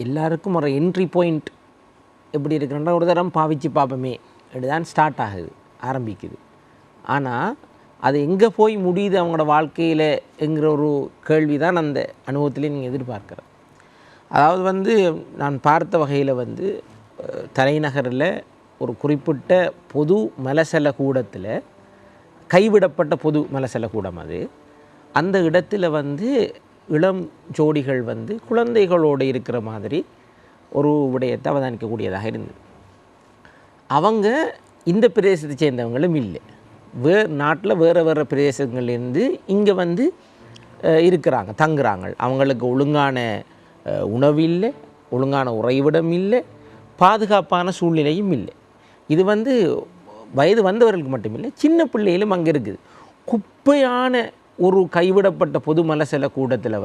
எல்லாருக்கும் ஒரு entry point எப்படி இருக்குன்னா ஒரு தரம் பாவிச்சு பார்ப்போமே அப்படிதான் ஸ்டார்ட் ஆகுது, ஆரம்பிக்குது. ஆனால் அது எங்கே போய் முடியுது அவங்களோட வாழ்க்கையில் என்கிற ஒரு கேள்வி தான் அந்த அனுபவத்திலே நீங்கள் எதிர்பார்க்குற. அதாவது நான் பார்த்த வகையில் தலைநகரில் ஒரு குறிப்பிட்ட பொது மலசல கூடத்தில், கைவிடப்பட்ட பொது மலசல கூடம் அது, அந்த இடத்துல இளம் ஜோடிகள் குழந்தைகளோடு இருக்கிற மாதிரி ஒரு விடயத்தை அவதானிக்கக்கூடியதாக இருந்தது. அவங்க இந்த பிரதேசத்தை சேர்ந்தவங்களும் இல்லை, நாட்டில் வேறு பிரதேசங்கள்லேருந்து இங்கே இருக்கிறாங்க, தங்குறாங்க. அவங்களுக்கு ஒழுங்கான உணவு இல்லை, ஒழுங்கான உறைவிடம் இல்லை, பாதுகாப்பான சூழ்நிலையும் இல்லை. இது வயது வந்தவர்களுக்கு மட்டுமில்லை, சின்ன பிள்ளைகளும் அங்கே இருக்குது. குப்பையான ஒரு கைவிடப்பட்ட பொது மலசல கூடத்தில்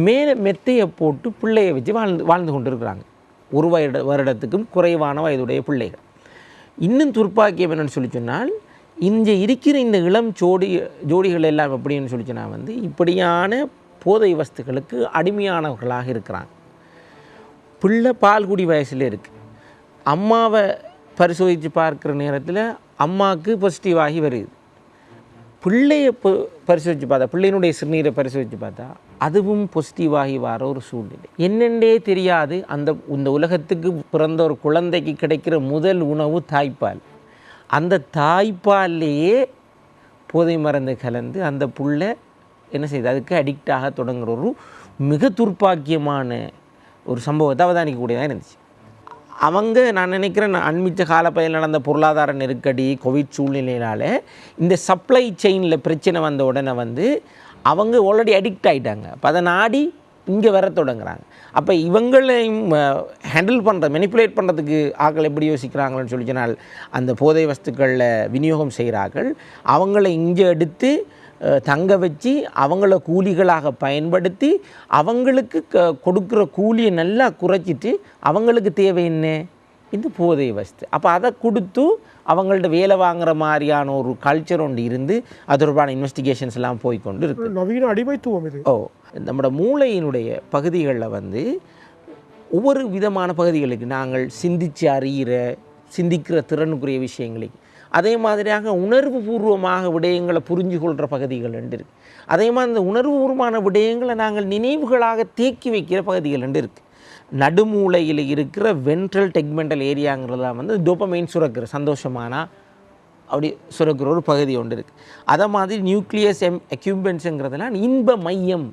மேலே மெத்தையை போட்டு பிள்ளையை வச்சு வாழ்ந்து கொண்டு இருக்கிறாங்க. ஒரு வருடத்துக்கும் குறைவான வயதுடைய பிள்ளைகள். இன்னும் துர்ப்பாக்கியம் என்னென்னு சொல்லி சொன்னால், இங்கே இருக்கிற இந்த இளம் ஜோடிகள் எல்லாம் எப்படின்னு சொல்லி சொன்னால் இப்படியான போதை வஸ்துக்களுக்கு அடிமையானவர்களாக இருக்கிறாங்க. பிள்ளை பால்குடி வயசில் இருக்குது. அம்மாவை பரிசோதித்து பார்க்குற நேரத்தில் அம்மாவுக்கு பாசிட்டிவ் ஆகி வருது. பிள்ளையை பரிசோதித்து பார்த்தா, பிள்ளையினுடைய சிறுநீரை பரிசோதித்து பார்த்தா அதுவும் பாசிட்டிவாகி வர ஒரு சூழ்நிலை. என்னென்னே தெரியாது. இந்த உலகத்துக்கு பிறந்த ஒரு குழந்தைக்கு கிடைக்கிற முதல் உணவு தாய்ப்பால். அந்த தாய்ப்பால்லையே போதை மருந்து கலந்து அந்த புள்ளை என்ன செய்யுது, அதுக்கு அடிக்டாக தொடங்குற ஒரு மிக துர்ப்பாக்கியமான ஒரு சம்பவத்தை அவதானிக்கக்கூடியதாக இருந்துச்சு. நான் நினைக்கிறேன் அண்மித்த காலப்பகுதியில் நடந்த பொருளாதார நெருக்கடி, கோவிட் சூழ்நிலையினால் இந்த சப்ளை செயினில் பிரச்சனை வந்த உடனே அவங்க ஆல்ரெடி அடிக்ட் ஆகிட்டாங்க. அப்போ அதை நாடி இங்கே வர தொடங்குறாங்க. அப்போ இவங்களையும் ஹேண்டில் பண்ணுற, மெனிப்புலேட் பண்ணுறதுக்கு ஆட்கள் எப்படி யோசிக்கிறாங்கன்னு சொல்லி சொன்னால், அந்த போதை வஸ்துக்களில் விநியோகம் செய்கிறார்கள். அவங்கள இங்கே எடுத்து தங்க வச்சு அவங்கள கூலிகளாக பயன்படுத்தி அவங்களுக்கு கொடுக்குற கூலியை நல்லா குறைச்சிட்டு அவங்களுக்கு தேவை என்ன, இந்த போதை வஸ்து. அப்போ அதை கொடுத்து அவங்கள்ட்ட வேலை வாங்குற மாதிரியான ஒரு கல்ச்சர் ஒன்று இருந்து அது தொடர்பான இன்வெஸ்டிகேஷன்ஸ் எல்லாம் போய்கொண்டு இருக்குது. நவீன அடிமைத்துவம் இது. நம்மளோட மூளையினுடைய பகுதிகளில் ஒவ்வொரு விதமான பகுதிகளுக்கு நாங்கள் சிந்திக்கிற திறனுக்குரிய விஷயங்களுக்கு, அதே மாதிரியாக உணர்வு பூர்வமாக விடயங்களை புரிஞ்சு கொள்கிற பகுதிகள் இருக்குது. அதே மாதிரி இந்த உணர்வுபூர்வமான விடயங்களை நாங்கள் நினைவுகளாக தேக்கி வைக்கிற பகுதிகள் இருக்குது. நடுமூளையில் இருக்கிற வென்ட்ரல் டெக்மெண்டல் ஏரியாங்கிறதுலாம் டோபமைன் சுரக்கிற, சந்தோஷமான அப்படி சுரக்கிற ஒரு பகுதி ஒன்று இருக்குது. அதை மாதிரி நியூக்ளியஸ் அக்யூம்பன்ஸுங்கிறதுலாம் இன்ப மையம்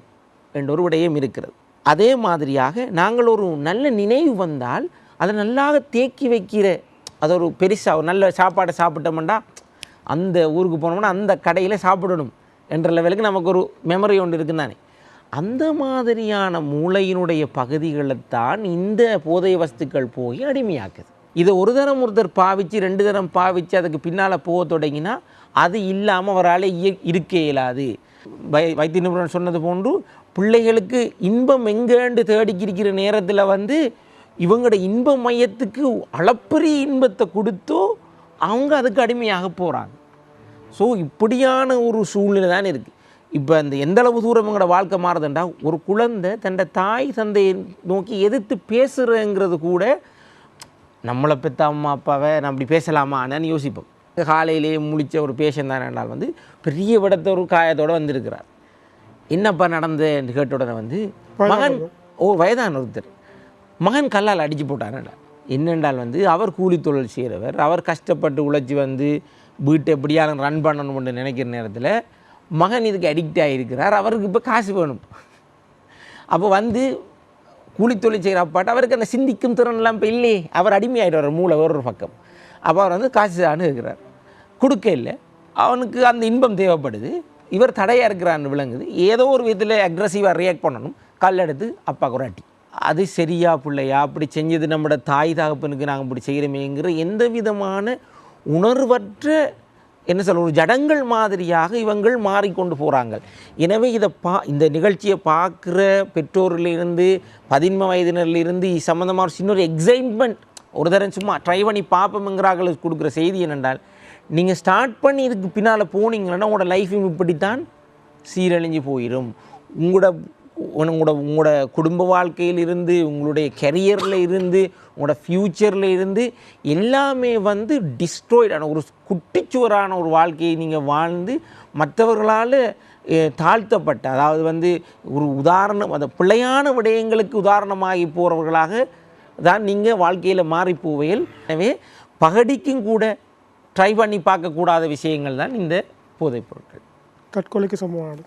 என்ற ஒரு விடயம் இருக்கிறது. அதே மாதிரியாக நாங்கள் ஒரு நல்ல நினைவு வந்தால் அதை நல்லாக தேக்கி வைக்கிற, அது ஒரு பெருசாக ஒரு நல்ல சாப்பாடை சாப்பிட்டோம்னா அந்த ஊருக்கு போனோம்னா அந்த கடையில் சாப்பிடணும் என்ற லெவலுக்கு நமக்கு ஒரு மெமரி ஒன்று இருக்குன்னு தானே. அந்த மாதிரியான மூளையினுடைய பகுதிகளைத்தான் இந்த போதை வஸ்துக்கள் போய் அடிமையாக்குது. இதை ஒருத்தர் பாவிச்சு 2 தரம் பாவிச்சு அதுக்கு பின்னால் போக தொடங்கினா அது இல்லாமல் அவரால் இருக்க இயலாது. வைத்திய நிபுணர் சொன்னது போன்று பிள்ளைகளுக்கு இன்பம் எங்கேண்டு தேடிக்கிற நேரத்தில் இவங்களோட இன்ப மையத்துக்கு அளப்பரிய இன்பத்தை கொடுத்தோ அவங்க அதுக்கு அடிமையாக போகிறாங்க. ஸோ இப்படியான ஒரு சூழ்நிலை தான் இருக்குது. இப்போ அந்த எந்தளவு தூரம் இவங்களோட வாழ்க்கை மாறுதுண்டா, ஒரு குழந்தை தன்னோட தாய் தந்தையை நோக்கி எதிர்த்து பேசுகிறேங்கிறது கூட நம்மளை பெற்ற அம்மா அப்பாவை நான் அப்படி பேசலாமா நான் யோசிப்போம். காலையிலேயே முழித்த ஒரு பேஷண்ட் தான் என்றால் பெரிய விடத்த ஒரு காயத்தோடு வந்திருக்கிறார். என்னப்பா நடந்தேன்னு கேட்ட உடனே மகன் வயதான ஒருத்தர் மகன் கல்லால் அடித்து போட்டார்டா. என்னென்றால் அவர் கூலி தொழில் செய்கிறவர், அவர் கஷ்டப்பட்டு உழைச்சி வீட்டை எப்படியாலும் ரன் பண்ணணும்னு நினைக்கிற நேரத்தில் மகன் இதுக்கு அடிக்ட் ஆகியிருக்கிறார். அவருக்கு இப்போ காசு வேணும். அப்போ கூலி தொழில் செய்கிற அப்பாட்ட அவருக்கு அந்த சிந்திக்கும் திறன்லாம் இப்போ இல்லையே, அவர் அடிமையாகிடுவார் மூளை ஒரு பக்கம். அப்போ அவர் காசு அணுகிறார், கொடுக்க இல்லை, அவனுக்கு அந்த இன்பம் தேவைப்படுது, இவர் தடையாக இருக்கிறான்னு விளங்குது. ஏதோ ஒரு விதத்தில் அக்ரெசிவாக ரியாக்ட் பண்ணணும், கல் எடுத்து அப்பாவுக்கு ஒரு அடி. அது சரியா பிள்ளையா, அப்படி செஞ்சது நம்மளோட தாய் தகப்பனுக்கு நாங்கள் இப்படி செய்கிறோமேங்கிற எந்த விதமான உணர்வற்ற ஒரு ஜடங்கள் மாதிரியாக இவங்கள் மாறிக்கொண்டு போகிறாங்க. எனவே இந்த நிகழ்ச்சியை பார்க்குற பெற்றோர்களிலிருந்து 15 வயதினரிலிருந்து சம்மந்தமாக சின்ன ஒரு எக்ஸைட்மெண்ட், ஒரு தரம் சும்மா ட்ரை பண்ணி பார்ப்போம்ங்கிறாங்களுக்கு கொடுக்குற செய்தி என்னென்றால், நீங்கள் ஸ்டார்ட் பண்ணி இதுக்கு பின்னால் போனீங்கன்னா உங்களோட லைஃபும் இப்படித்தான் சீரழிஞ்சு போயிடும். உங்களோட உங்களோட குடும்ப வாழ்க்கையிலிருந்து, உங்களுடைய கெரியரில் இருந்து, உங்களோட ஃப்யூச்சரில் இருந்து எல்லாமே வந்து டிஸ்ட்ராய்டான ஒரு குட்டிச்சுவரான ஒரு வாழ்க்கையை நீங்கள் வாழ்ந்து மற்றவர்களால் தாழ்த்தப்பட்ட, அதாவது வந்து ஒரு உதாரணம், அந்த பிழையான விடயங்களுக்கு உதாரணமாகி போகிறவர்களாக தான் நீங்கள் வாழ்க்கையில் மாறி போவையில். எனவே பகடிக்கும் கூட ட்ரை பண்ணி பார்க்கக்கூடாத விஷயங்கள் தான் இந்த போதைப் பொருட்கள். தற்கொலைக்கு சமமானது.